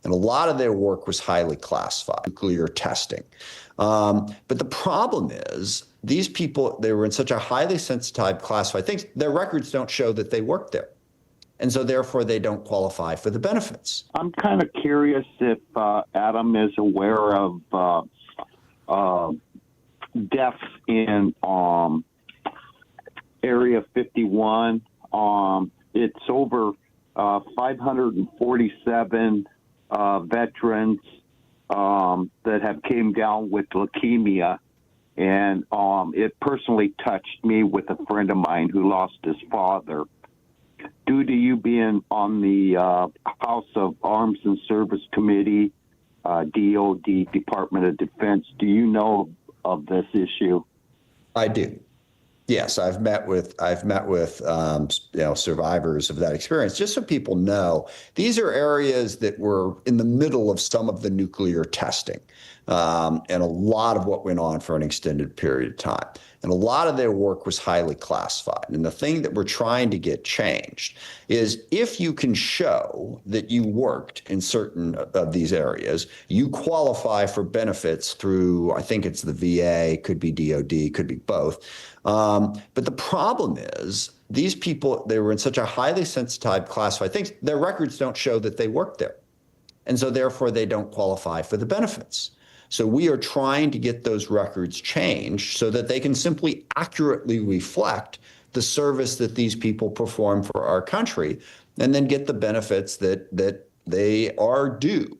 And a lot of their work was highly classified, nuclear testing. But the problem is these people, they were in such a highly sensitized classified things, their records don't show that they worked there. And so therefore they don't qualify for the benefits. I'm kind of curious if Adam is aware of deaths in Area 51. It's over 547 veterans that have came down with leukemia. And it personally touched me with a friend of mine who lost his father. Due to you being on the House of Arms and Service Committee, DOD, Department of Defense, do you know of this issue? I do. Yes, I've met with survivors of that experience. Just so people know, these are areas that were in the middle of some of the nuclear testing, and a lot of what went on for an extended period of time. And a lot of their work was highly classified. And the thing that we're trying to get changed is if you can show that you worked in certain of these areas, you qualify for benefits through, I think it's the VA, could be DOD, could be both. But the problem is these people, they were in such a highly sensitized classified things, their records don't show that they worked there. And so therefore they don't qualify for the benefits. So we are trying to get those records changed so that they can simply accurately reflect the service that these people perform for our country and then get the benefits that they are due.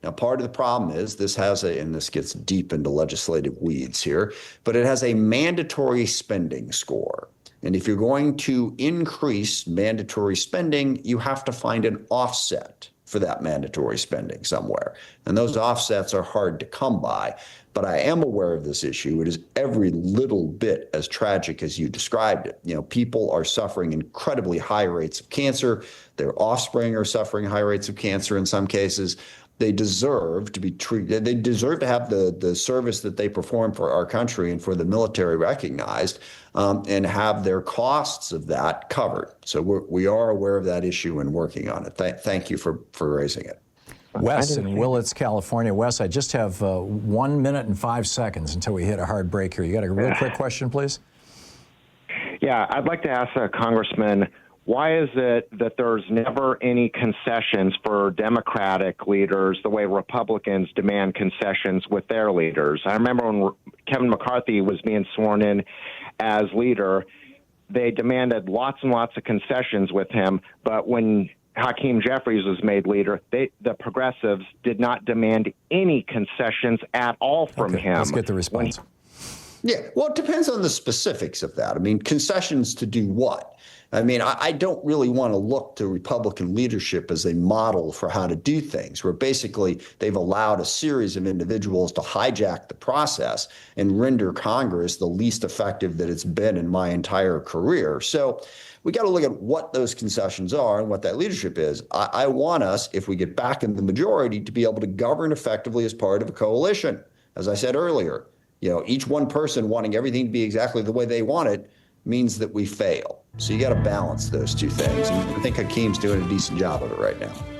Now, part of the problem is this has and this gets deep into legislative weeds here, but it has a mandatory spending score. And if you're going to increase mandatory spending, you have to find an offset for that mandatory spending somewhere. And those offsets are hard to come by. But I am aware of this issue. It is every little bit as tragic as you described it. You know, people are suffering incredibly high rates of cancer. Their offspring are suffering high rates of cancer in some cases. They deserve to be treated. They deserve to have the service that they perform for our country and for the military recognized, and have their costs of that covered. So we are aware of that issue and working on it. Thank you for raising it. Wes in Willits, California. Wes, I just have 1 minute and 5 seconds until we hit a hard break here. You got a real quick question, please? Yeah, I'd like to ask Congressman, why is it that there's never any concessions for Democratic leaders the way Republicans demand concessions with their leaders? I remember when Kevin McCarthy was being sworn in as leader, they demanded lots and lots of concessions with him, but when Hakeem Jeffries was made leader, the progressives did not demand any concessions at all from him. Let's get the response. Yeah, well, it depends on the specifics of that. I mean, concessions to do what? I mean, I don't really want to look to Republican leadership as a model for how to do things, where basically they've allowed a series of individuals to hijack the process and render Congress the least effective that it's been in my entire career. So we got to look at what those concessions are and what that leadership is. I want us, if we get back in the majority, to be able to govern effectively as part of a coalition. As I said earlier, you know, each one person wanting everything to be exactly the way they want it means that we fail. So you got to balance those two things. And I think Hakeem's doing a decent job of it right now.